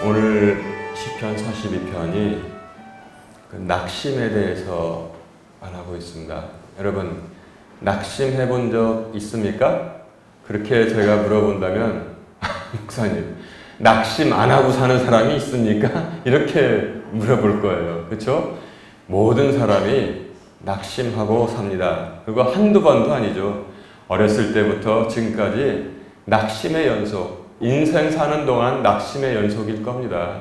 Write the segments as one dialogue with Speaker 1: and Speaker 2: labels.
Speaker 1: 오늘 시편 42편이 낙심에 대해서 말하고 있습니다. 여러분, 낙심해 본 적 있습니까? 그렇게 제가 물어본다면 목사님, 낙심 안 하고 사는 사람이 있습니까? 이렇게 물어볼 거예요. 그렇죠? 모든 사람이 낙심하고 삽니다. 그거 한두 번도 아니죠. 어렸을 때부터 지금까지 낙심의 연속, 인생 사는 동안 낙심의 연속일 겁니다.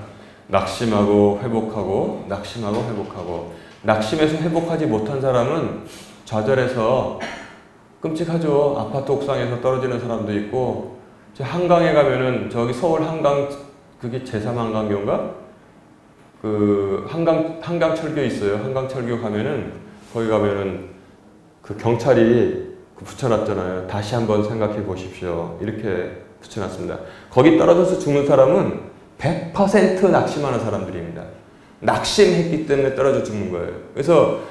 Speaker 1: 낙심하고 회복하고 낙심하고 회복하고, 낙심해서 회복하지 못한 사람은 좌절해서 끔찍하죠. 아파트 옥상에서 떨어지는 사람도 있고, 한강에 가면은 저기 서울 한강, 그게 제3한강교인가? 그 한강철교 있어요. 한강철교 가면은 거기 가면은 그 경찰이 붙여놨잖아요. 다시 한번 생각해 보십시오. 이렇게 붙여놨습니다. 거기 떨어져서 죽는 사람은 100% 낙심하는 사람들입니다. 낙심했기 때문에 떨어져 죽는 거예요. 그래서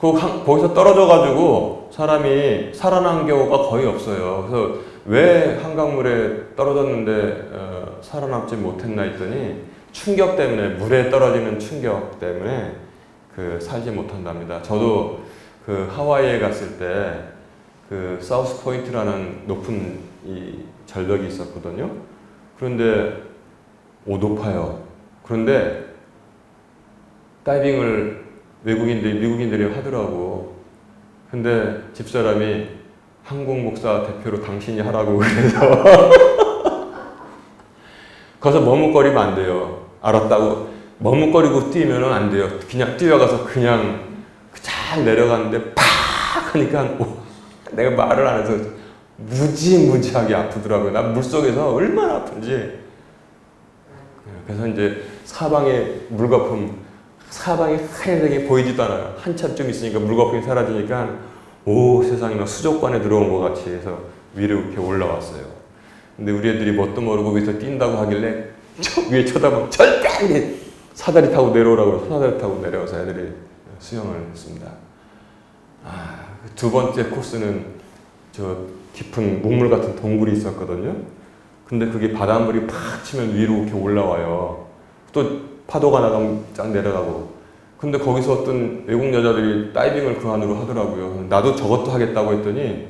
Speaker 1: 거기서 떨어져가지고 사람이 살아난 경우가 거의 없어요. 그래서 왜 한강물에 떨어졌는데 살아남지 못했나 했더니 충격 때문에, 물에 떨어지는 충격 때문에 살지 못한답니다. 저도 하와이에 갔을 때 사우스 포인트라는 높은 이 절벽이 있었거든요. 그런데 높아요. 그런데 다이빙을 미국인들이 하더라고. 근데 집사람이 한국 목사 대표로 당신이 하라고 그래서 거기서 머뭇거리면 안 돼요. 알았다고 머뭇거리고 뛰면 안 돼요. 그냥 뛰어가서 그냥 잘 내려갔는데 팍 하니까 내가 말을 안 해서 무지무지하게 아프더라고요. 난 물속에서 얼마나 아픈지. 그래서 이제 사방에 물거품, 사방이 하얀색이 보이지도 않아요. 한참 좀 있으니까 물거품이 사라지니까 세상이 막 수족관에 들어온 것 같이 해서 위로 이렇게 올라왔어요. 근데 우리 애들이 뭣도 모르고 위에서 뛴다고 하길래 저 위에 쳐다보면 절대 사다리 타고 내려오라고, 사다리 타고 내려와서 애들이 수영을 했습니다. 두 번째 코스는 저 깊은 묵물 같은 동굴이 있었거든요. 근데 그게 바닷물이 팍 치면 위로 이렇게 올라와요. 또 파도가 나가면 쫙 내려가고. 근데 거기서 어떤 외국 여자들이 다이빙을 그 안으로 하더라고요. 나도 저것도 하겠다고 했더니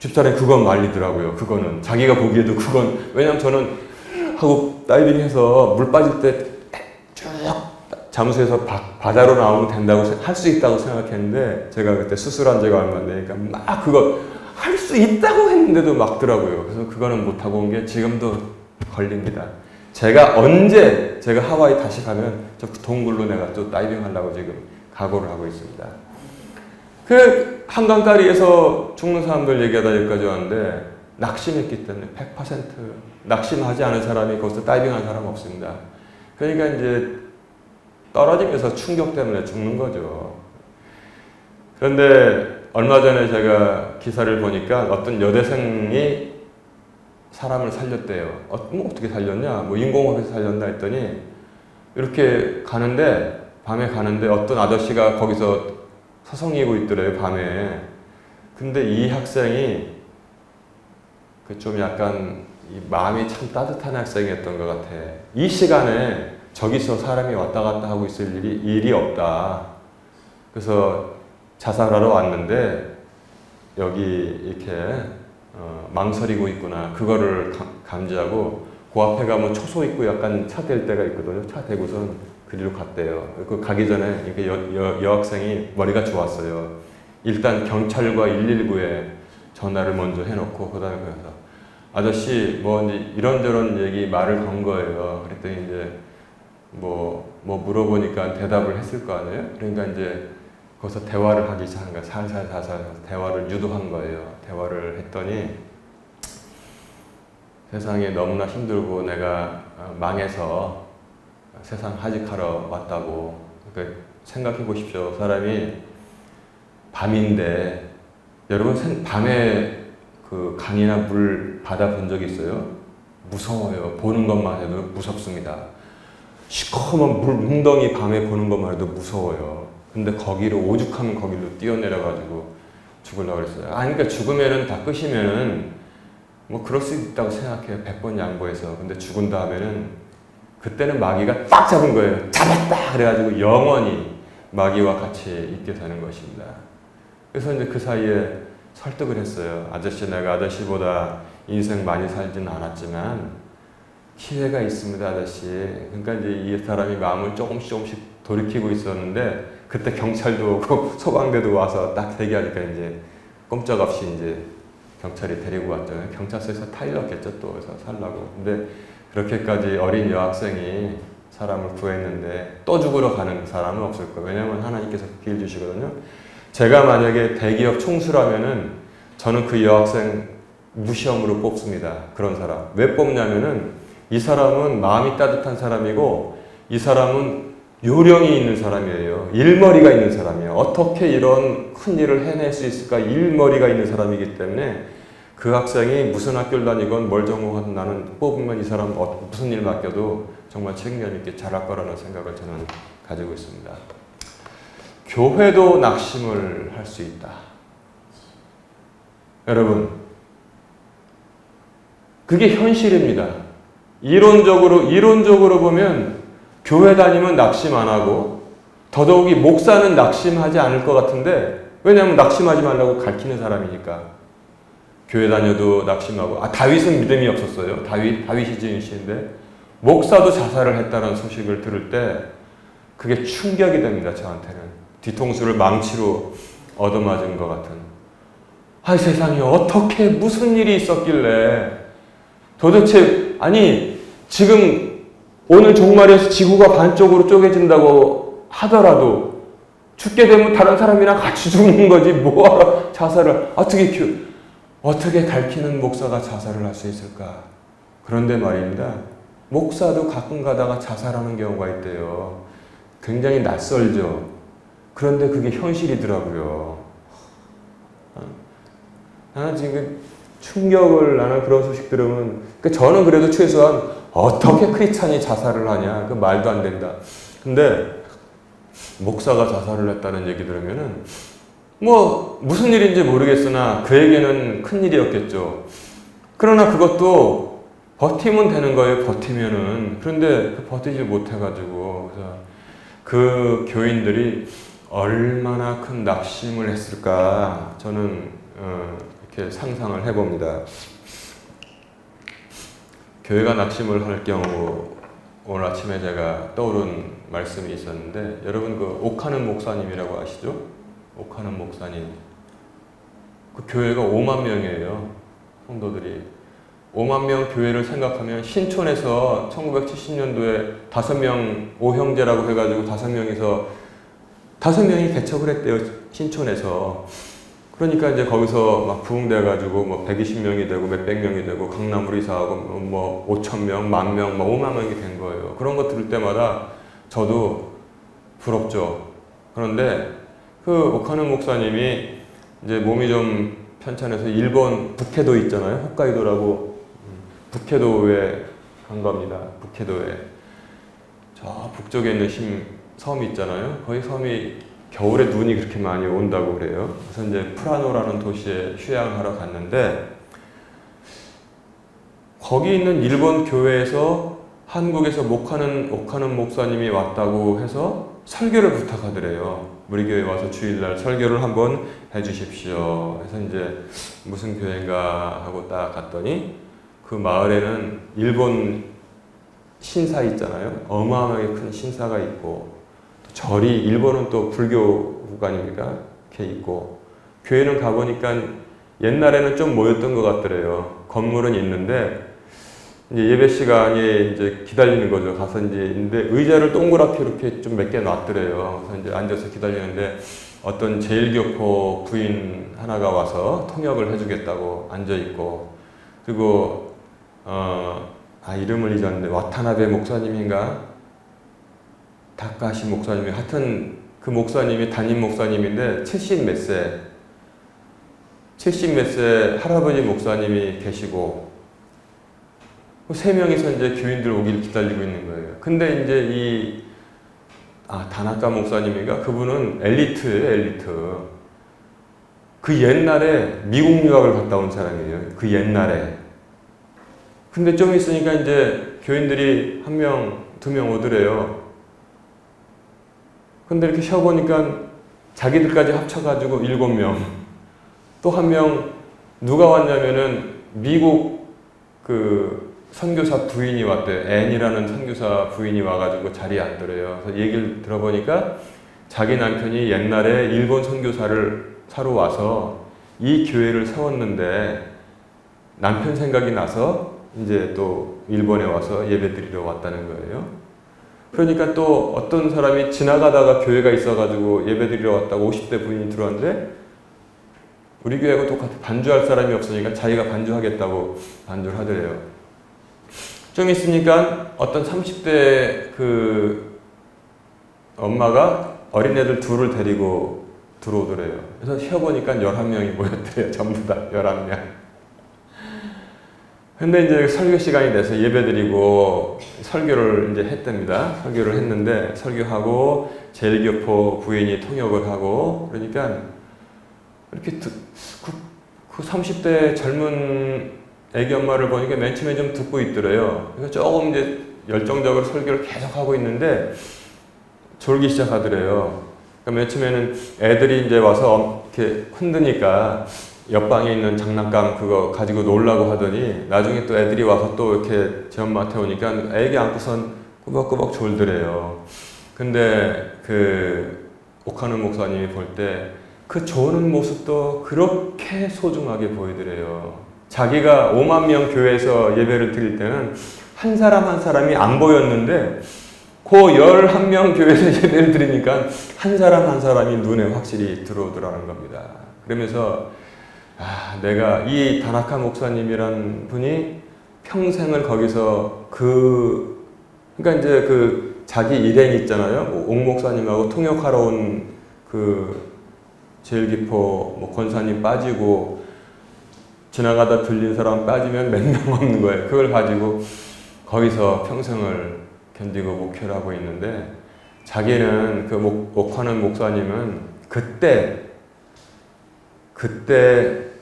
Speaker 1: 집사람이 그건 말리더라고요. 그거는 자기가 보기에도 왜냐면 저는 하고 다이빙해서 물 빠질 때 쭉 잠수해서 바다로 나오면 된다고 할 수 있다고 생각했는데, 제가 그때 수술한 지가 얼마 안 되니까 막 그거 할 수 있다고 했는데도 막더라고요. 그래서 그거는 못하고 온 게 지금도 걸립니다. 제가 하와이 다시 가면 저 동굴로 내가 또 다이빙 하려고 지금 각오를 하고 있습니다. 한강다리에서 죽는 사람들 얘기하다 여기까지 왔는데, 낙심했기 때문에 100% 낙심하지 않은 사람이 거기서 다이빙한 사람 없습니다. 그러니까 이제 떨어지면서 충격 때문에 죽는 거죠. 그런데 얼마 전에 제가 기사를 보니까 어떤 여대생이 사람을 살렸대요. 어떻게 살렸냐? 인공호흡에서 살렸나 했더니, 이렇게 밤에 가는데 어떤 아저씨가 거기서 서성이고 있더래요, 밤에. 근데 이 학생이 좀 약간 마음이 참 따뜻한 학생이었던 것 같아. 이 시간에 저기서 사람이 왔다 갔다 하고 있을 일이 없다. 그래서 자살하러 왔는데 여기 이렇게 망설이고 있구나. 그거를 감지하고 그 앞에 가면 초소 있고 약간 차 댈 때가 있거든요. 차 대고선 그리로 갔대요. 가기 전에 이렇게 여학생이 머리가 좋았어요. 일단 경찰과 119에 전화를 먼저 해놓고 그다음에 그래서 아저씨 이제 이런저런 말을 건 거예요. 그랬더니 이제 물어보니까 대답을 했을 거 아니에요? 그러니까 이제 거기서 대화를 하기 시작한 거예요. 살살 대화를 유도한 거예요. 대화를 했더니 세상에 너무나 힘들고 내가 망해서 세상 하직하러 왔다고. 그러니까 생각해 보십시오. 사람이 밤인데, 여러분 밤에 강이나 바다 본 적 있어요? 무서워요. 보는 것만 해도 무섭습니다. 시커먼 물 웅덩이 밤에 보는 것만 해도 무서워요. 근데 오죽하면 거기로 뛰어내려가지고 죽으려고 그랬어요. 그러니까 죽으면은 다 끝이면은 그럴 수 있다고 생각해요. 100번 양보해서. 근데 죽은 다음에는 그때는 마귀가 딱 잡은 거예요. 잡았다! 그래가지고 영원히 마귀와 같이 있게 되는 것입니다. 그래서 이제 그 사이에 설득을 했어요. 아저씨, 내가 아저씨보다 인생 많이 살진 않았지만 기회가 있습니다, 아저씨. 그러니까 이제 이 사람이 마음을 조금씩 돌이키고 있었는데 그때 경찰도 오고 소방대도 와서 딱 대기하니까 이제 꼼짝없이 이제 경찰이 데리고 왔잖아요. 경찰서에서 타일렀겠죠, 또. 그래서 살라고. 근데 그렇게까지 어린 여학생이 사람을 구했는데 또 죽으러 가는 사람은 없을 거예요. 왜냐하면 하나님께서 길 주시거든요. 제가 만약에 대기업 총수라면은 저는 그 여학생 무시형으로 뽑습니다. 그런 사람. 왜 뽑냐면은 이 사람은 마음이 따뜻한 사람이고 이 사람은 요령이 있는 사람이에요. 일머리가 있는 사람이에요. 어떻게 이런 큰 일을 해낼 수 있을까? 일머리가 있는 사람이기 때문에 그 학생이 무슨 학교를 다니건 뭘 전공하든 나는 뽑으면 이 사람 무슨 일 맡겨도 정말 책임감 있게 잘할 거라는 생각을 저는 가지고 있습니다. 교회도 낙심을 할 수 있다. 여러분, 그게 현실입니다. 이론적으로 보면 교회 다니면 낙심 안 하고 더더욱이 목사는 낙심하지 않을 것 같은데 왜냐하면 낙심하지 말라고 가르치는 사람이니까. 교회 다녀도 낙심하고 다윗은 믿음이 없었어요. 다윗이 지은 시인데 목사도 자살을 했다는 소식을 들을 때 그게 충격이 됩니다. 저한테는. 뒤통수를 망치로 얻어맞은 것 같은. 세상에 어떻게 무슨 일이 있었길래 도대체 지금 오늘 종말에서 지구가 반쪽으로 쪼개진다고 하더라도 죽게 되면 다른 사람이랑 같이 죽는 거지 뭐하러 자살을 어떻게 가르치는 목사가 자살을 할 수 있을까? 그런데 말입니다. 목사도 가끔 가다가 자살하는 경우가 있대요. 굉장히 낯설죠. 그런데 그게 현실이더라고요. 나는 지금 나는 그런 소식 들으면 저는 그래도 최소한 어떻게 크리스찬이 자살을 하냐? 그 말도 안 된다. 근데 목사가 자살을 했다는 얘기 들으면은 무슨 일인지 모르겠으나 그에게는 큰 일이었겠죠. 그러나 그것도 버티면 되는 거예요. 버티면은. 그런데 버티지 못해가지고 그래서 그 교인들이 얼마나 큰 낙심을 했을까 저는 이렇게 상상을 해봅니다. 교회가 낙심을 할 경우 오늘 아침에 제가 떠오른 말씀이 있었는데 여러분 그 옥하는 목사님이라고 아시죠? 옥하는 목사님. 그 교회가 5만 명이에요. 성도들이. 5만 명 교회를 생각하면 신촌에서 1970년도에 5명 오형제라고 해가지고 5명이 개척을 했대요. 신촌에서. 그러니까 이제 거기서 막 부흥돼가지고 120명이 되고 몇백 명이 되고 강남으로 이사하고 5,000명, 10,000명, 5만 명이 된 거예요. 그런 거 들을 때마다 저도 부럽죠. 그런데 그 옥하는 목사님이 이제 몸이 좀 편찮아서 일본 북해도 있잖아요. 홋카이도라고 북해도에 간 겁니다. 북해도에 저 북쪽에 있는 섬이 있잖아요. 거기 섬이 겨울에 눈이 그렇게 많이 온다고 그래요. 그래서 이제 프라노라는 도시에 휴양하러 갔는데 거기 있는 일본 교회에서 한국에서 옥하는 목사님이 왔다고 해서 설교를 부탁하더래요. 우리 교회 와서 주일날 설교를 한번 해주십시오. 그래서 이제 무슨 교회인가 하고 딱 갔더니 그 마을에는 일본 신사 있잖아요. 어마어마하게 큰 신사가 있고 절이 일본은 또 불교 국가니까 이렇게 있고 교회는 가보니까 옛날에는 좀 모였던 것 같더래요. 건물은 있는데 이제 예배 시간에 이제 기다리는 거죠. 가서 이제 있는데 의자를 동그랗게 이렇게 좀 몇 개 놨더래요. 그래서 이제 앉아서 기다리는데 어떤 제일교포 부인 하나가 와서 통역을 해주겠다고 앉아 있고 그리고 이름을 잊었는데 와타나베 목사님인가? 다카시 목사님이 하여튼 그 목사님이 담임 목사님인데 70 몇 세 할아버지 목사님이 계시고 세 명이서 이제 교인들 오길 기다리고 있는 거예요. 근데 이제 다나카 목사님인가? 그분은 엘리트예요, 엘리트. 그 옛날에 미국 유학을 갔다 온 사람이에요. 그 옛날에. 근데 좀 있으니까 이제 교인들이 한 명, 2명 오더래요. 근데 이렇게 쉬어보니까 자기들까지 합쳐가지고 7명. 또 한 명 누가 왔냐면은 미국 그 선교사 부인이 왔대요. 앤이라는 선교사 부인이 와가지고 자리에 앉더래요. 그래서 얘기를 들어보니까 자기 남편이 옛날에 일본 선교사를 사러 와서 이 교회를 세웠는데 남편 생각이 나서 이제 또 일본에 와서 예배드리러 왔다는 거예요. 그러니까 또 어떤 사람이 지나가다가 교회가 있어가지고 예배드리러 왔다고 50대 부인이 들어왔는데 우리 교회하고 똑같아. 반주할 사람이 없으니까 자기가 반주하겠다고 반주를 하더래요. 좀 있으니까 어떤 30대 그 엄마가 어린애들 둘을 데리고 들어오더래요. 그래서 쉬어보니까 11명이 모였대요. 전부 다 11명. 근데 이제 설교 시간이 돼서 예배드리고 설교를 이제 했답니다. 설교를 했는데 설교하고 제일교포 부인이 통역을 하고 그러니까 이렇게 그 30대 젊은 애기 엄마를 보니까 맨 처음에 좀 듣고 있더래요. 그래서 조금 이제 열정적으로 설교를 계속 하고 있는데 졸기 시작하더래요. 그러니까 맨 처음에는 애들이 이제 와서 이렇게 흔드니까 옆방에 있는 장난감 그거 가지고 놀라고 하더니 나중에 또 애들이 와서 또 이렇게 제 엄마한테 오니까 애기 안고선 꾸벅꾸벅 졸더래요. 근데 그 오카노 목사님이 볼 때 그 조는 모습도 그렇게 소중하게 보이더래요. 자기가 5만 명 교회에서 예배를 드릴 때는 한 사람 한 사람이 안 보였는데 그 11명 교회에서 예배를 드리니까 한 사람 한 사람이 눈에 확실히 들어오더라는 겁니다. 그러면서 내가 이 다나카 목사님이란 분이 평생을 거기서 그러니까 이제 그 자기 일행 있잖아요. 옥 목사님하고 통역하러 온 그 제일기포 뭐 권사님 빠지고 지나가다 들린 사람 빠지면 몇 명 없는 거예요. 그걸 가지고 거기서 평생을 견디고 목회를 하고 있는데 자기는 그 오카는 목사님은 그때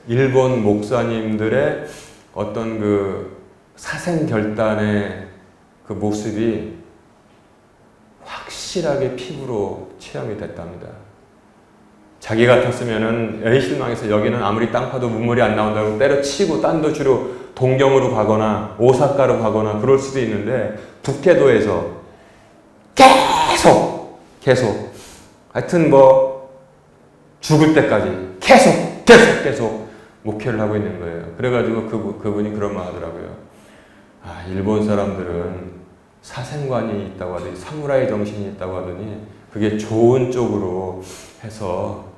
Speaker 1: 일본 목사님들의 어떤 그 사생결단의 그 모습이 확실하게 피부로 체험이 됐답니다. 자기 같았으면은 에이 실망해서 여기는 아무리 땅 파도 문물이 안 나온다고 때려치고 딴 도시로 동경으로 가거나 오사카로 가거나 그럴 수도 있는데 북해도에서 계속 하여튼 뭐 죽을 때까지 계속 목회를 하고 있는 거예요. 그래가지고 그분이 그런 말 하더라고요. 일본 사람들은 사생관이 있다고 하더니 사무라이 정신이 있다고 하더니 그게 좋은 쪽으로 해서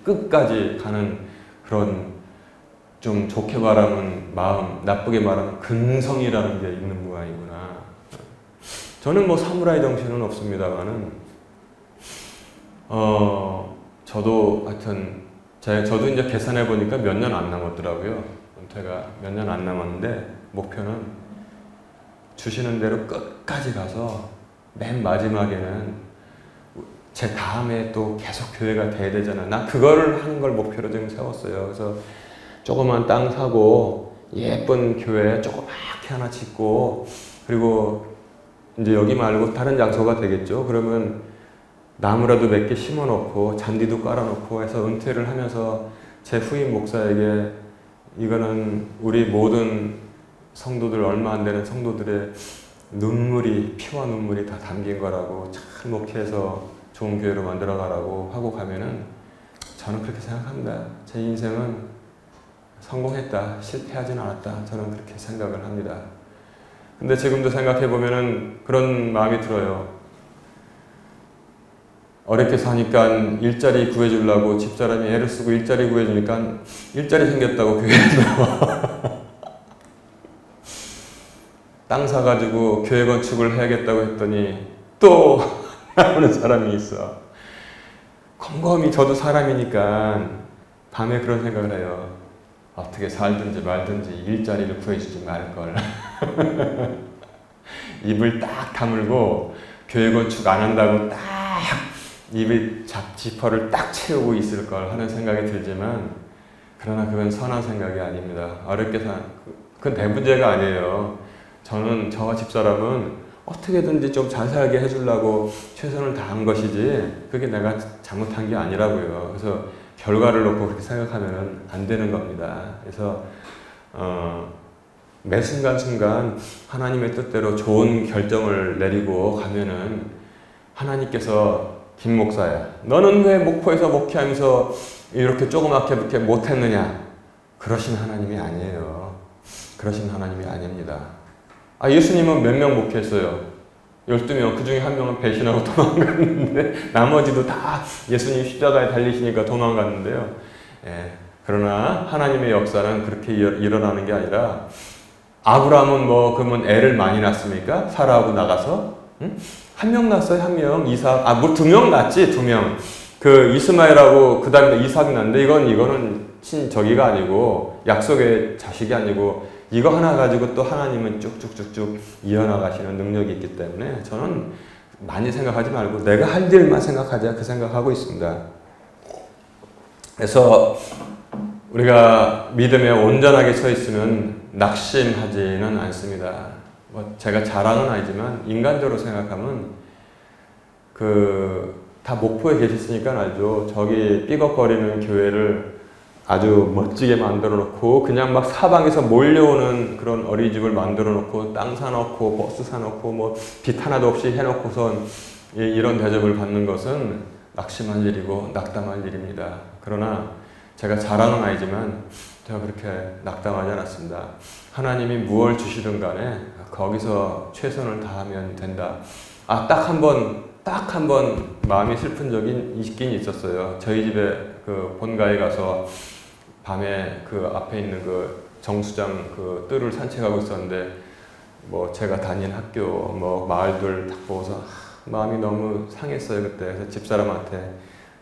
Speaker 1: 끝까지 가는 그런 좀 좋게 말하면 마음, 나쁘게 말하면 근성이라는 게 있는 모양이구나. 저는 뭐 사무라이 정신은 없습니다만은 저도 하여튼 저도 이제 계산해 보니까 몇 년 안 남았더라고요. 은퇴가 몇 년 안 남았는데 목표는 주시는 대로 끝까지 가서 맨 마지막에는 제 다음에 또 계속 교회가 돼야 되잖아요. 난 그거를 하는 걸 목표로 지금 세웠어요. 그래서 조그만 땅 사고 예쁜 교회 조그맣게 하나 짓고 그리고 이제 여기 말고 다른 장소가 되겠죠. 그러면 나무라도 몇 개 심어 놓고 잔디도 깔아 놓고 해서 은퇴를 하면서 제 후임 목사에게 이거는 우리 모든 성도들 얼마 안 되는 성도들의 피와 눈물이 다 담긴 거라고 잘 목회해서 좋은 교회로 만들어 가라고 하고 가면은 저는 그렇게 생각합니다. 제 인생은 성공했다, 실패하진 않았다. 저는 그렇게 생각을 합니다. 근데 지금도 생각해 보면은 그런 마음이 들어요. 어렵게 사니까 일자리 구해주려고 집사람이 애를 쓰고 일자리 구해주니까 일자리 생겼다고 교회에 들어와. 땅 사가지고 교회 건축을 해야겠다고 했더니 또 나오는 사람이 있어. 곰곰이 저도 사람이니까 밤에 그런 생각을 해요. 어떻게 살든지 말든지 일자리를 구해주지 말걸. 입을 딱 다물고 교회 건축 안 한다고 딱 입에 지퍼를 딱 채우고 있을 걸 하는 생각이 들지만 그러나 그건 선한 생각이 아닙니다. 어렵게 그건 내 문제가 아니에요. 저와 집사람은 어떻게든지 좀 잘 살게 해주려고 최선을 다한 것이지 그게 내가 잘못한 게 아니라고요. 그래서 결과를 놓고 그렇게 생각하면 안 되는 겁니다. 그래서 매 순간순간 하나님의 뜻대로 좋은 결정을 내리고 가면은 하나님께서 김 목사야, 너는 왜 목포에서 목회하면서 이렇게 조그맣게 이렇게 못했느냐? 그러신 하나님이 아니에요. 그러신 하나님이 아닙니다. 예수님은 몇 명 목회했어요? 12명. 그 중에 한 명은 배신하고 도망갔는데 나머지도 다 예수님 십자가에 달리시니까 도망갔는데요. 예, 그러나 하나님의 역사는 그렇게 일어나는 게 아니라 아브라함은 뭐 그러면 애를 많이 낳습니까? 사라하고 나가서? 응? 한 명 낳았어요. 한 명. 이삭. 뭐 2명 낳았지. 2명. 그 이스마엘하고 그 다음에 이삭이 낳는데 이거는 친저기가 아니고 약속의 자식이 아니고 이거 하나 가지고 또 하나님은 쭉쭉쭉쭉 이어나가시는 능력이 있기 때문에 저는 많이 생각하지 말고 내가 할 일만 생각하자 그 생각하고 있습니다. 그래서 우리가 믿음에 온전하게 서 있으면 낙심하지는 않습니다. 뭐 제가 자랑은 아니지만 인간적으로 생각하면 다 목포에 계셨으니까 알죠. 저기 삐걱거리는 교회를 아주 멋지게 만들어 놓고 그냥 막 사방에서 몰려오는 그런 어린이집을 만들어 놓고 땅 사놓고 버스 사놓고 뭐 빛 하나도 없이 해놓고선 이런 대접을 받는 것은 낙심할 일이고 낙담할 일입니다. 그러나 제가 자랑은 아니지만 제가 그렇게 낙담하지 않았습니다. 하나님이 무엇을 주시든 간에 거기서 최선을 다하면 된다. 딱 한 번 마음이 슬픈 적이 있긴 있었어요. 저희 집에 그 본가에 가서 밤에 그 앞에 있는 그 정수장 그 뜰을 산책하고 있었는데 뭐 제가 다닌 학교 뭐 마을들 딱 보고서 마음이 너무 상했어요. 그때. 그래서 집사람한테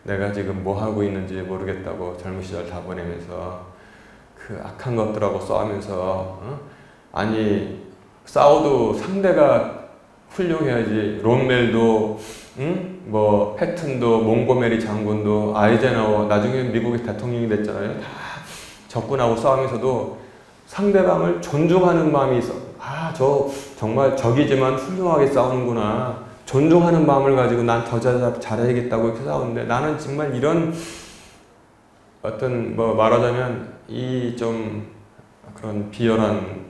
Speaker 1: 내가 지금 뭐 하고 있는지 모르겠다고 젊은 시절 다 보내면서 그 악한 것들하고 싸우면서 아니 싸워도 상대가 훌륭해야지. 롬멜도 뭐 패튼도 몽고메리 장군도 아이젠하워 나중에 미국의 대통령이 됐잖아요. 다 적군하고 싸우면서도 상대방을 존중하는 마음이 있어. 저 정말 적이지만 훌륭하게 싸우는구나. 존중하는 마음을 가지고 난 더 잘해야겠다고 이렇게 싸우는데 나는 정말 이런 어떤 뭐 말하자면 이 좀 그런 비열한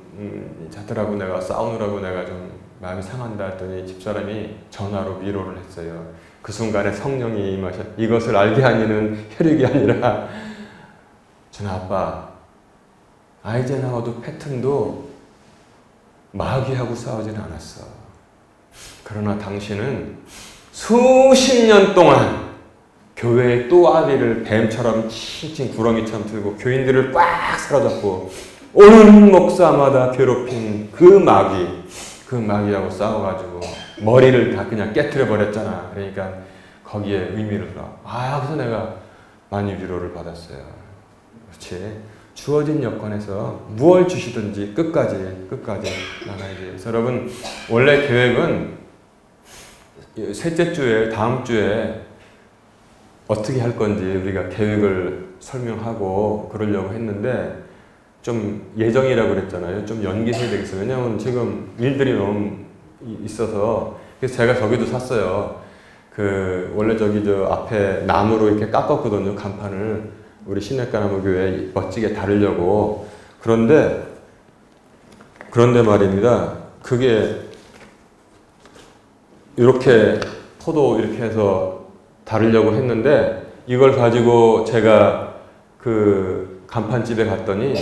Speaker 1: 자들하고 내가 싸우느라고 내가 좀 마음이 상한다 했더니 집사람이 전화로 위로를 했어요. 그 순간에 성령이 임하셔. 이것을 알게 하니는 혈육이 아니라 준아 아빠 아이젠하워도 패튼도 마귀하고 싸우진 않았어. 그러나 당신은 수십 년 동안 교회의 또아리를 뱀처럼 칭칭 구렁이처럼 들고 교인들을 꽉 사로잡고 오는 목사마다 괴롭힌 그 마귀하고 싸워가지고 머리를 다 그냥 깨트려 버렸잖아. 그러니까 거기에 의미를 둬. 그래서 내가 많이 위로를 받았어요. 그렇지. 주어진 여건에서 무엇을 주시든지 끝까지 나가야지. 그래서 여러분 원래 계획은 셋째 주에 다음 주에 어떻게 할 건지 우리가 계획을 설명하고 그러려고 했는데 좀 예정이라고 그랬잖아요. 좀 연기해야 되겠어요. 왜냐하면 지금 일들이 너무 있어서. 그래서 제가 저기도 샀어요. 원래 저기 저 앞에 나무로 이렇게 깎았거든요. 간판을. 우리 신약가나무교회에 멋지게 다루려고. 그런데 말입니다. 그게 이렇게 포도 이렇게 해서 다루려고 했는데 이걸 가지고 제가 그 간판집에 갔더니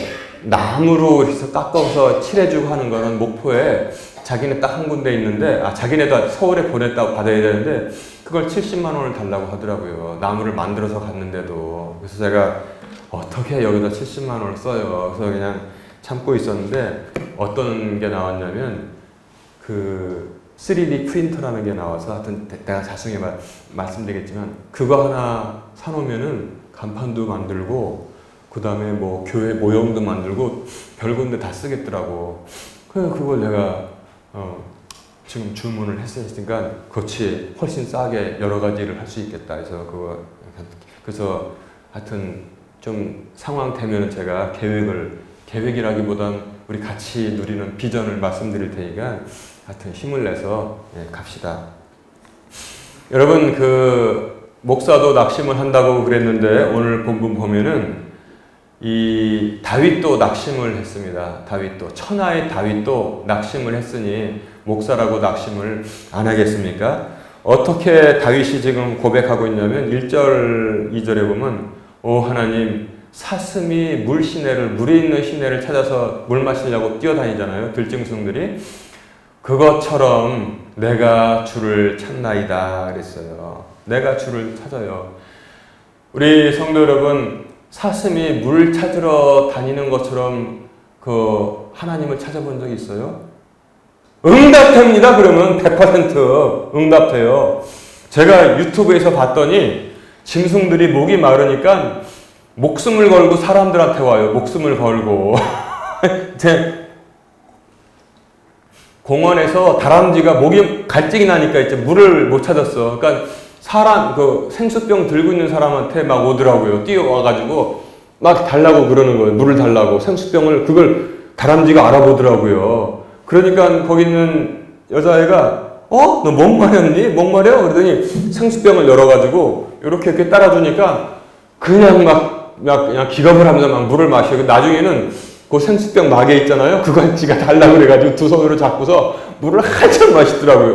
Speaker 1: 나무로 해서 깎아서 칠해주고 하는 거는 목포에 자기네 딱 한 군데 있는데 자기네도 서울에 보냈다고 받아야 되는데 그걸 70만 원을 달라고 하더라고요. 나무를 만들어서 갔는데도. 그래서 제가 어떻게 여기다 70만 원을 써요. 그래서 그냥 참고 있었는데 어떤 게 나왔냐면 3D 프린터라는 게 나와서 하여튼 내가 자세히 말씀드리겠지만 그거 하나 사놓으면은 간판도 만들고 그 다음에 뭐 교회 모형도 만들고 별건데 다 쓰겠더라고. 그걸 내가 지금 주문을 했으니까 그렇지 훨씬 싸게 여러 가지를 할 수 있겠다 해서 그래서 하여튼 좀 상황 되면은 제가 계획이라기보단 우리 같이 누리는 비전을 말씀드릴 테니까 하여튼 힘을 내서 갑시다. 여러분 그 목사도 낙심을 한다고 그랬는데 오늘 본문 보면은 이 다윗도 낙심을 했습니다. 다윗도 천하의 다윗도 낙심을 했으니 목사라고 낙심을 안 하겠습니까? 어떻게 다윗이 지금 고백하고 있냐면 1절 2절에 보면 오 하나님 사슴이 물 시내를 물에 있는 시내를 찾아서 물 마시려고 뛰어다니잖아요. 들짐승들이 그것처럼 내가 주를 찾나이다 그랬어요. 내가 주를 찾아요. 우리 성도 여러분 사슴이 물 찾으러 다니는 것처럼 그 하나님을 찾아본 적이 있어요? 응답됩니다. 그러면 100% 응답돼요. 제가 유튜브에서 봤더니 짐승들이 목이 마르니까 목숨을 걸고 사람들한테 와요. 목숨을 걸고. 제 공원에서 다람쥐가 목이 갈증이 나니까 이제 물을 못 찾았어. 그러니까 사람 그 생수병 들고 있는 사람한테 막 오더라고요. 뛰어와가지고 막 달라고 그러는 거예요. 물을 달라고 생수병을 그걸 다람쥐가 알아보더라고요. 그러니까 거기 있는 여자애가 너 목마렸니? 목마려? 그러더니 생수병을 열어가지고 이렇게 따라주니까 그냥 그냥 기겁을 하면서 막 물을 마시고 나중에는 그 생수병 막에 있잖아요. 그걸 지가 달라고 그래가지고 두 손으로 잡고서 물을 한참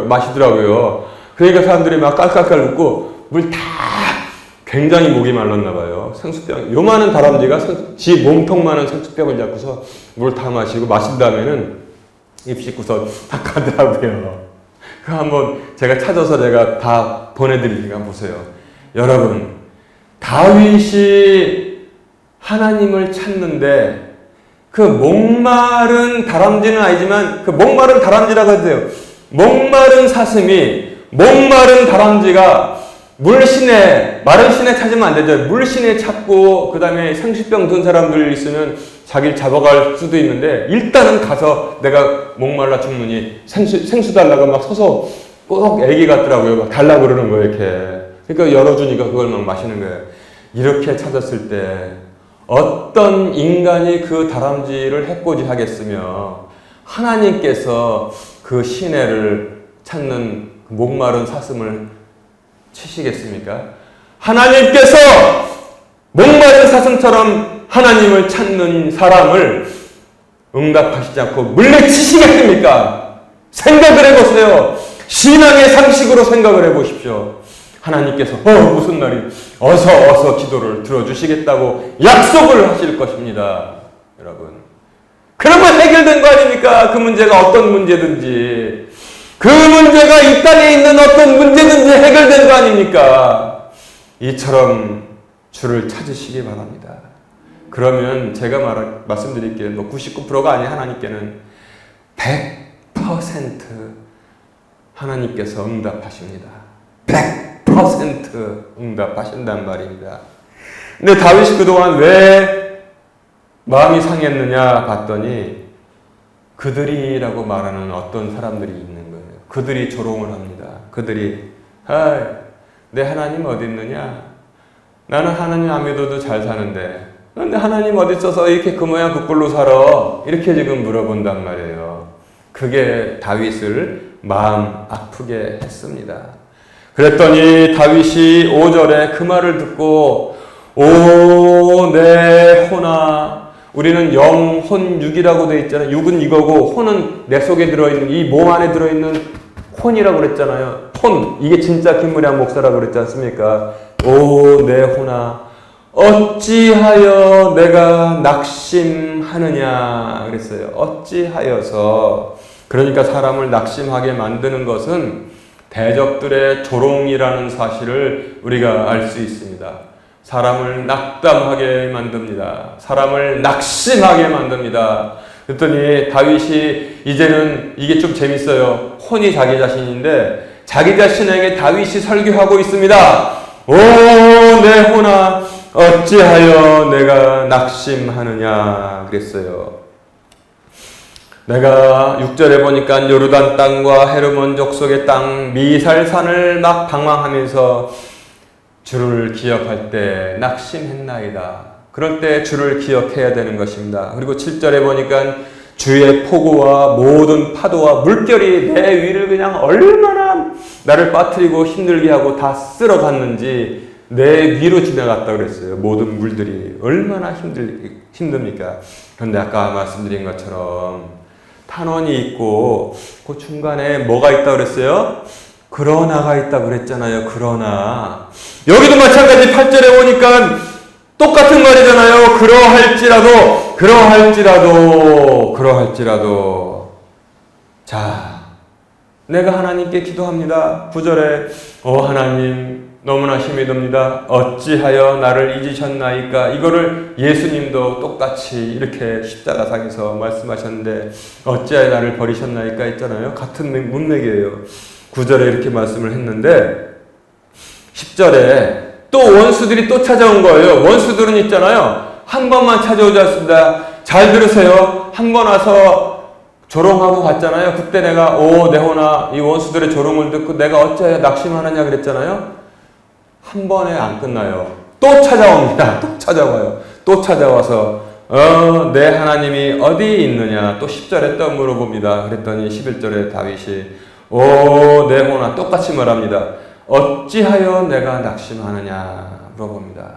Speaker 1: 마시더라고요. 그러니까 사람들이 막 깔깔깔 웃고 물 다 굉장히 목이 말랐나 봐요. 생수병 요만한 다람쥐가 지 몸통만한 생수병을 잡고서 물 다 마시고 마신 다음에는 입 씻고서 딱 가더라고요. 그 한번 제가 찾아서 제가 다 보내드리니까 보세요. 여러분 다윗이 하나님을 찾는데 그 목마른 다람쥐는 아니지만 그 목마른 다람쥐라고 해도 돼요. 목마른 사슴이 목마른 다람쥐가 물시내 마른 시내 찾으면 안 되죠. 물시내 찾고 그 다음에 생수병 든 사람들 있으면 자기를 잡아갈 수도 있는데 일단은 가서 내가 목말라 죽느니 생수 달라고 막 서서 꼭 애기 같더라고요. 막 달라고 그러는 거예요. 이렇게. 그러니까 열어주니까 그걸 막 마시는 거예요. 이렇게 찾았을 때 어떤 인간이 그 다람쥐를 해코지 하겠으며 하나님께서 그 시내를 찾는 목마른 사슴을 치시겠습니까? 하나님께서 목마른 사슴처럼 하나님을 찾는 사람을 응답하시지 않고 물리치시겠습니까? 생각을 해보세요. 신앙의 상식으로 생각을 해보십시오. 하나님께서 무슨 날이 어서 기도를 들어주시겠다고 약속을 하실 것입니다. 여러분 그러면 해결된 거 아닙니까? 그 문제가 어떤 문제든지 그 문제가 이 땅에 있는 어떤 문제든지 해결된 거 아닙니까? 이처럼 주를 찾으시기 바랍니다. 그러면 제가 말씀드릴게요. 99%가 아닌 하나님께는 100% 하나님께서 응답하십니다. 100% 응답하신단 말입니다. 근데 다윗이 그동안 왜 마음이 상했느냐 봤더니 그들이라고 말하는 어떤 사람들이 있는 거예요. 그들이 조롱을 합니다. 그들이 내 하나님 어디 있느냐? 나는 하나님 안 믿어도 잘 사는데 근데 하나님 어디 있어서 이렇게 그 모양 그 꼴로 살아? 이렇게 지금 물어본단 말이에요. 그게 다윗을 마음 아프게 했습니다. 그랬더니 다윗이 5절에 그 말을 듣고 오 내 혼아, 우리는 영혼육이라고 되어 있잖아요. 육은 이거고 혼은 내 속에 들어있는 이 몸 안에 들어있는 혼이라고 그랬잖아요. 혼, 이게 진짜 김무량 목사라고 그랬지 않습니까? 오 내 혼아 어찌하여 내가 낙심하느냐 그랬어요. 어찌하여서. 그러니까 사람을 낙심하게 만드는 것은 대적들의 조롱이라는 사실을 우리가 알 수 있습니다. 사람을 낙담하게 만듭니다. 사람을 낙심하게 만듭니다. 그랬더니 다윗이 이제는 이게 좀 재밌어요. 혼이 자기 자신인데 자기 자신에게 다윗이 설교하고 있습니다. 오 내 혼아 어찌하여 내가 낙심하느냐 그랬어요. 내가 6절에 보니까 요르단 땅과 헤르몬 족속의 땅 미살산을 막 방황하면서 주를 기억할 때 낙심했나이다. 그럴 때 주를 기억해야 되는 것입니다. 그리고 7절에 보니까 주의 폭우와 모든 파도와 물결이 내 위를 그냥 얼마나 나를 빠뜨리고 힘들게 하고 다 쓸어갔는지 내 위로 지나갔다 그랬어요. 모든 물들이 얼마나 힘듭니까? 그런데 아까 말씀드린 것처럼 탄원이 있고 그 중간에 뭐가 있다 그랬어요? 그러나가 있다 그랬잖아요. 그러나 여기도 마찬가지 8절에 오니까 똑같은 말이잖아요. 그러할지라도 자, 내가 하나님께 기도합니다. 9절에 하나님 너무나 힘이 듭니다. 어찌하여 나를 잊으셨나이까? 이거를 예수님도 똑같이 이렇게 십자가상에서 말씀하셨는데 어찌하여 나를 버리셨나이까 했잖아요. 같은 문맥이에요. 9절에 이렇게 말씀을 했는데 10절에 또 원수들이 또 찾아온 거예요. 원수들은 있잖아요. 한 번만 찾아오지 않습니다. 잘 들으세요. 한 번 와서 조롱하고 갔잖아요. 그때 내가 네호나 이 원수들의 조롱을 듣고 내가 어찌하여 낙심하느냐 그랬잖아요. 한 번에 안 끝나요. 또 찾아옵니다. 또 찾아와요. 또 찾아와서 내 하나님이 어디 있느냐 또 10절에 또 물어봅니다. 그랬더니 11절에 다윗이 네호나 똑같이 말합니다. 어찌하여 내가 낙심하느냐 물어봅니다.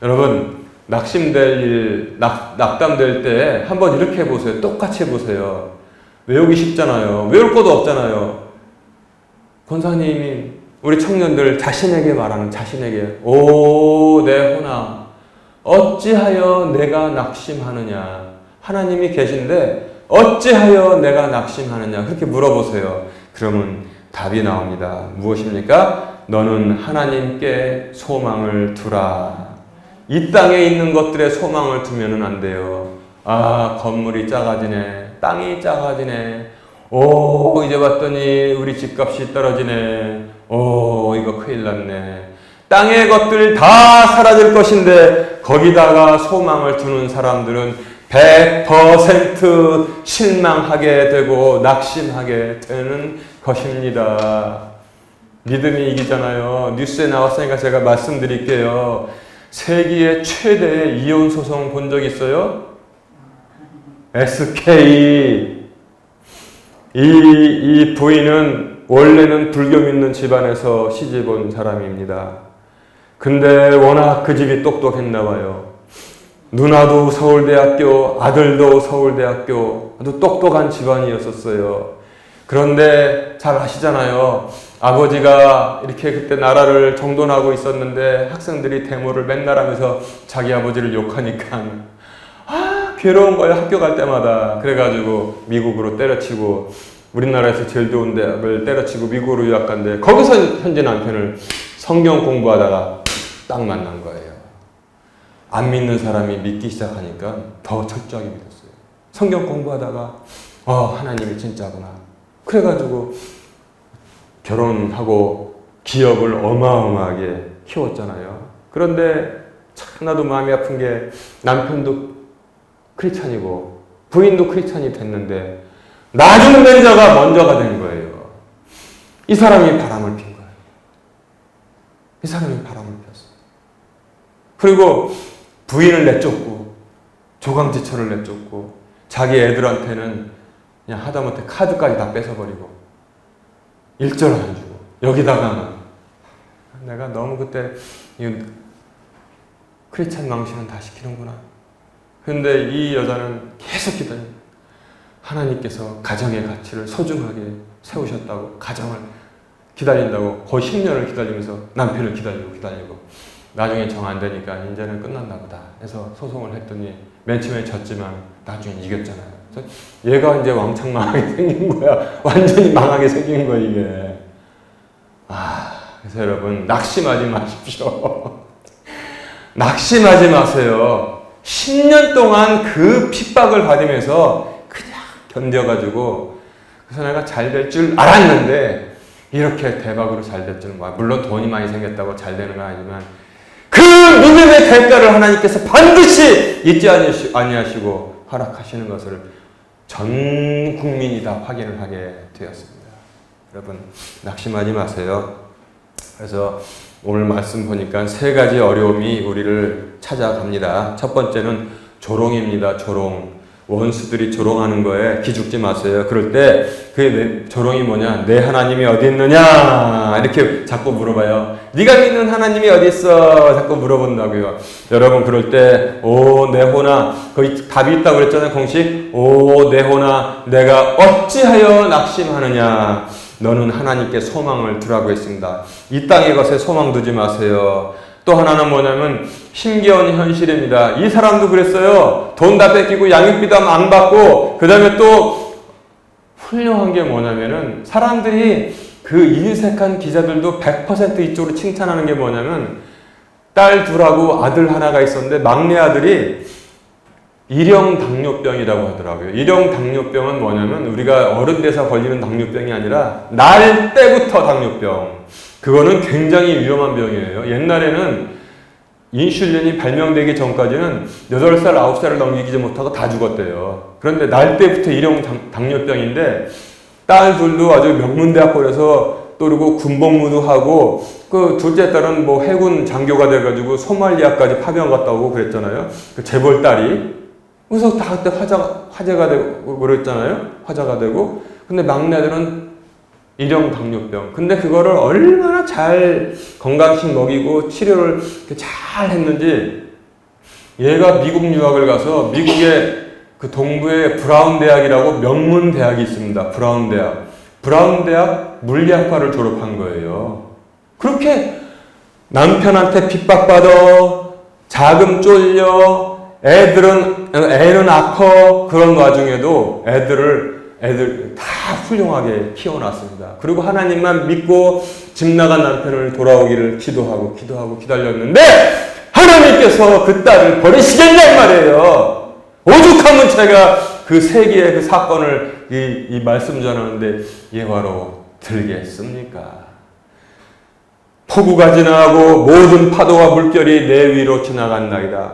Speaker 1: 여러분 낙심될 일, 낙담될 때 한번 이렇게 해보세요. 똑같이 해보세요. 외우기 쉽잖아요. 외울 것도 없잖아요. 권사님이 우리 청년들 자신에게 말하는 자신에게 네호나 어찌하여 내가 낙심하느냐. 하나님이 계신데 어찌하여 내가 낙심하느냐 그렇게 물어보세요. 그러면 답이 나옵니다. 무엇입니까? 너는 하나님께 소망을 두라. 이 땅에 있는 것들에 소망을 두면은 안 돼요. 건물이 작아지네. 땅이 작아지네. 이제 봤더니 우리 집값이 떨어지네. 이거 큰일 났네. 땅의 것들 다 사라질 것인데 거기다가 소망을 두는 사람들은 100% 실망하게 되고 낙심하게 되는 것입니다. 믿음이 이기잖아요. 뉴스에 나왔으니까 제가 말씀드릴게요. 세계의 최대의 이혼 소송 본 적 있어요? SK. 이 부인은 원래는 불교 믿는 집안에서 시집 온 사람입니다. 근데 워낙 그 집이 똑똑했나 봐요. 누나도 서울대학교, 아들도 서울대학교, 아주 똑똑한 집안이었었어요. 그런데 잘 아시잖아요. 아버지가 이렇게 그때 나라를 정돈하고 있었는데 학생들이 데모를 맨날 하면서 자기 아버지를 욕하니까 괴로운 거예요. 학교 갈 때마다. 그래가지고 미국으로 때려치고 우리나라에서 제일 좋은 대학을 때려치고 미국으로 유학 간대. 거기서 현재 남편을 성경 공부하다가 딱 만난 거예요. 안 믿는 사람이 믿기 시작하니까 더 철저하게 믿었어요. 성경 공부하다가 하나님이 진짜구나. 그래가지고 결혼하고 기업을 어마어마하게 키웠잖아요. 그런데 하나도 마음이 아픈 게 남편도 크리스찬이고 부인도 크리스찬이 됐는데 나중 된 자가 먼저가 된 거예요. 이 사람이 바람을 핀 거예요. 이 사람이 바람을 폈어요. 그리고 부인을 내쫓고 조강지처를 내쫓고 자기 애들한테는 그냥 하다못해 카드까지 다 뺏어버리고 일절 안 주고 여기다가 내가 너무 그때 크리스찬 망신은 다 시키는구나. 근데 이 여자는 계속 기다립니다. 하나님께서 가정의 가치를 소중하게 세우셨다고 가정을 기다린다고 거의 10년을 기다리면서 남편을 기다리고 나중에 정 안 되니까 이제는 끝났나 보다 해서 소송을 했더니 맨 처음에 졌지만 나중에 이겼잖아요. 그래서 얘가 이제 왕창 망하게 생긴 거야. 완전히 망하게 생긴 거야 이게. 그래서 여러분 낙심하지 마십시오. 낙심하지 마세요. 10년 동안 그 핍박을 받으면서 그냥 견뎌가지고 그래서 내가 잘 될 줄 알았는데 이렇게 대박으로 잘 될 줄은 물론 돈이 많이 생겼다고 잘 되는 건 아니지만 그 믿음의 대가를 하나님께서 반드시 잊지 아니하시고 허락하시는 것을 전 국민이 다 확인을 하게 되었습니다. 여러분 낙심하지 마세요. 그래서 오늘 말씀 보니까 세 가지 어려움이 우리를 찾아갑니다. 첫 번째는 조롱입니다. 조롱. 원수들이 조롱하는 거에 기죽지 마세요. 그럴 때 그 조롱이 뭐냐? 내 하나님이 어디 있느냐? 이렇게 자꾸 물어봐요. 네가 믿는 하나님이 어디 있어? 자꾸 물어본다고요. 여러분 그럴 때 오 내 호나 거기 답이 있다고 그랬잖아요. 공식 오 내 호나 내가 어찌하여 낙심하느냐? 너는 하나님께 소망을 두라고 했습니다. 이 땅의 것에 소망 두지 마세요. 또 하나는 뭐냐면 힘겨운 현실입니다. 이 사람도 그랬어요. 돈 다 뺏기고 양육비도 안 받고 그 다음에 또 훌륭한 게 뭐냐면은 사람들이 그 인색한 기자들도 100% 이쪽으로 칭찬하는 게 뭐냐면 딸 둘하고 아들 하나가 있었는데 막내 아들이 일형 당뇨병이라고 하더라고요. 일형 당뇨병은 뭐냐면 우리가 어른 돼서 걸리는 당뇨병이 아니라 날 때부터 당뇨병. 그거는 굉장히 위험한 병이에요. 옛날에는 인슐린이 발명되기 전까지는 8살, 9살을 넘기지 못하고 다 죽었대요. 그런데 날 때부터 일형 당뇨병인데 딸 둘도 아주 명문대학교에서 또 그리고 군복무도 하고 그 둘째 딸은 뭐 해군 장교가 돼가지고 소말리아까지 파병 갔다 오고 그랬잖아요. 그 재벌 딸이. 그래서 다 그때 화제가 되고 그랬잖아요. 화제가 되고. 근데 막내 아들은 일형 당뇨병. 근데 그거를 얼마나 잘 건강식 먹이고 치료를 잘 했는지 얘가 미국 유학을 가서 미국의 그 동부의 브라운 대학이라고 명문 대학이 있습니다. 브라운 대학. 브라운 대학 물리학과를 졸업한 거예요. 그렇게 남편한테 핍박받아 자금 쫄려 애는 아파 그런 와중에도 애들 다 훌륭하게 키워놨습니다. 그리고 하나님만 믿고 집 나간 남편을 돌아오기를 기도하고 기다렸는데 하나님께서 그 딸을 버리시겠냔 말이에요. 오죽하면 제가 그 세계의 그 사건을 이 말씀 전하는데 예화로 들겠습니까? 폭우가 지나가고 모든 파도와 물결이 내 위로 지나간나이다.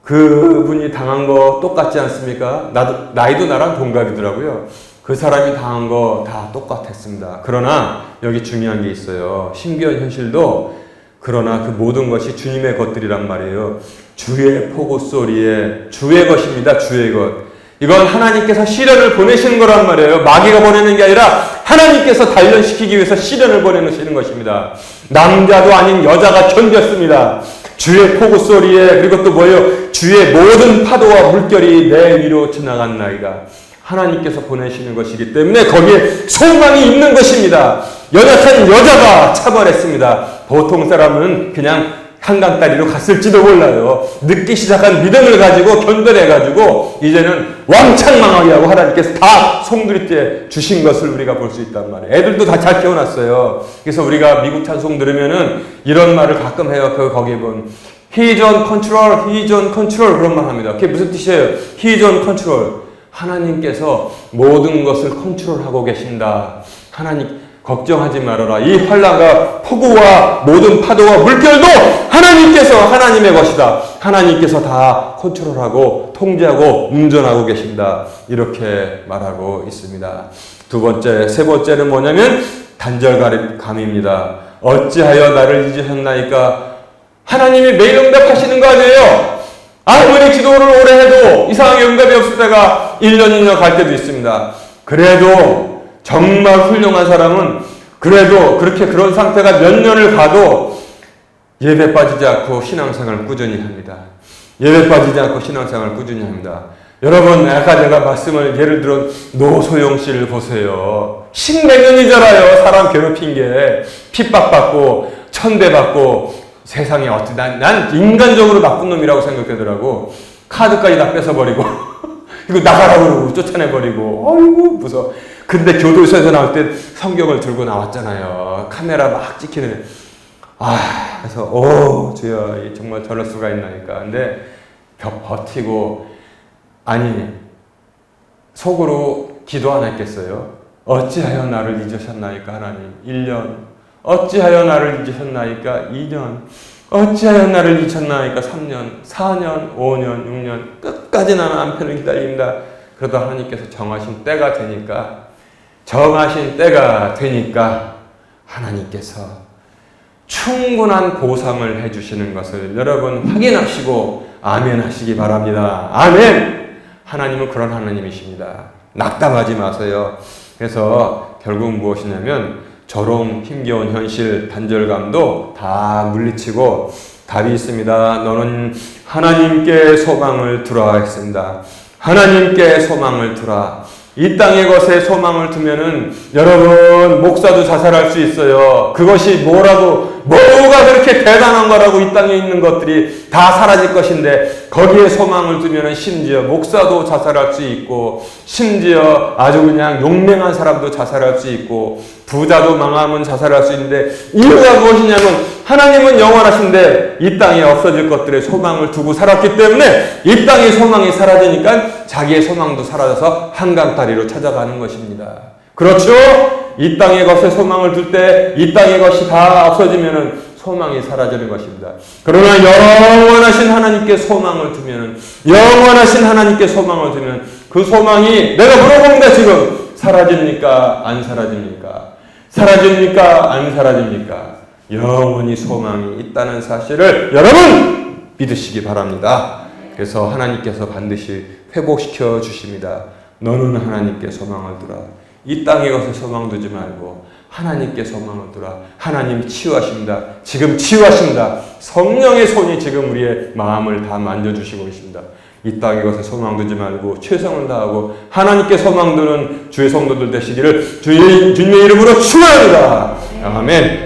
Speaker 1: 그분이 당한 거 똑같지 않습니까? 나이도 나랑 동갑이더라고요. 그 사람이 당한 거 다 똑같았습니다. 그러나 여기 중요한 게 있어요. 신기한 현실도 그러나 그 모든 것이 주님의 것들이란 말이에요. 주의 포구 소리에 주의 것입니다. 주의 것. 이건 하나님께서 시련을 보내시는 거란 말이에요. 마귀가 보내는 게 아니라 하나님께서 단련시키기 위해서 시련을 보내시는 것입니다. 남자도 아닌 여자가 견뎠습니다. 주의 포구 소리에 그리고 또 뭐예요? 주의 모든 파도와 물결이 내 위로 지나간나이다. 하나님께서 보내시는 것이기 때문에 거기에 소망이 있는 것입니다. 연약한 여자가 차벌했습니다. 보통 사람은 그냥 한강다리로 갔을지도 몰라요. 늦기 시작한 믿음을 가지고 견뎌내가지고 이제는 왕창망하게 하고 하나님께서 다 송두리째 주신 것을 우리가 볼 수 있단 말이에요. 애들도 다 잘 키워놨어요. 그래서 우리가 미국 찬송 들으면은 이런 말을 가끔 해요. 거기에 보면 He's on control, He's on control 그런 말 합니다. 그게 무슨 뜻이에요? He's on control. 하나님께서 모든 것을 컨트롤하고 계신다. 하나님 걱정하지 말아라. 이 환란과 폭우와 모든 파도와 물결도 하나님께서 하나님의 것이다. 하나님께서 다 컨트롤하고 통제하고 운전하고 계신다. 이렇게 말하고 있습니다. 세 번째는 뭐냐면 단절감입니다. 어찌하여 나를 잊으셨나이까? 하나님이 매일 응답하시는 거 아니에요? 아무리 기도를 오래 해도 이상하게 응답이 없을 때가 1년, 2년 갈 때도 있습니다. 그래도 정말 훌륭한 사람은 그래도 그렇게 그런 상태가 몇 년을 가도 예배 빠지지 않고 신앙생활을 꾸준히 합니다. 예배 빠지지 않고 신앙생활을 꾸준히 합니다. 여러분, 아까 제가 말씀을 예를 들어 노소영 씨를 보세요. 10몇 년이잖아요. 사람 괴롭힌 게 핍박받고 천대받고 세상에 어떻게 난 인간적으로 나쁜 놈이라고 생각되더라고. 카드까지 다 뺏어버리고 이거 나가라고 그러고 쫓아내버리고 아이고 무서워. 근데 교도소에서 나올 때 성경을 들고 나왔잖아요. 카메라 막 찍히는. 그래서 주여 정말 저럴 수가 있나니까. 근데 버티고 아니 속으로 기도 안 했겠어요? 어찌하여 나를 잊으셨나이까 하나님. 1년 어찌하여 나를 잊으셨나이까 2년 어찌하여 나를 잊으셨나이까 3년 4년 5년 6년 끝까지 나는 남편을 기다립니다. 그러다 하나님께서 정하신 때가 되니까 하나님께서 충분한 보상을 해주시는 것을 여러분 확인하시고 아멘 하시기 바랍니다. 아멘. 하나님은 그런 하나님이십니다. 낙담하지 마세요. 그래서 결국 무엇이냐면 저롱, 힘겨운 현실, 단절감도 다 물리치고 답이 있습니다. 너는 하나님께 소망을 두라 했습니다. 하나님께 소망을 두라. 이 땅의 것에 소망을 두면은 여러분 목사도 자살할 수 있어요. 그것이 뭐가 그렇게 대단한 거라고 이 땅에 있는 것들이 다 사라질 것인데 거기에 소망을 두면은 심지어 목사도 자살할 수 있고 심지어 아주 그냥 용맹한 사람도 자살할 수 있고 부자도 망하면 자살할 수 있는데 이유가 무엇이냐면 하나님은 영원하신데 이 땅에 없어질 것들에 소망을 두고 살았기 때문에 이 땅의 소망이 사라지니까 자기의 소망도 사라져서 한강다리로 찾아가는 것입니다. 그렇죠? 이 땅의 것에 소망을 둘 때 이 땅의 것이 다 없어지면은 소망이 사라지는 것입니다. 그러나 영원하신 하나님께 소망을 두면은 영원하신 하나님께 소망을 두면 그 소망이 내가 물어봅니다. 지금 사라집니까? 안 사라집니까? 사라집니까? 안 사라집니까? 영원히 소망이 있다는 사실을 여러분 믿으시기 바랍니다. 그래서 하나님께서 반드시 회복시켜 주십니다. 너는 하나님께 소망을 두라. 이 땅의 것에 소망 두지 말고 하나님께 소망을 두라. 하나님 치유하십니다. 지금 치유하십니다. 성령의 손이 지금 우리의 마음을 다 만져주시고 있습니다. 이 땅의 것에 소망 두지 말고 최선을 다하고 하나님께 소망 두는 주의 성도들 되시기를 주님의 이름으로 축원합니다. 아멘.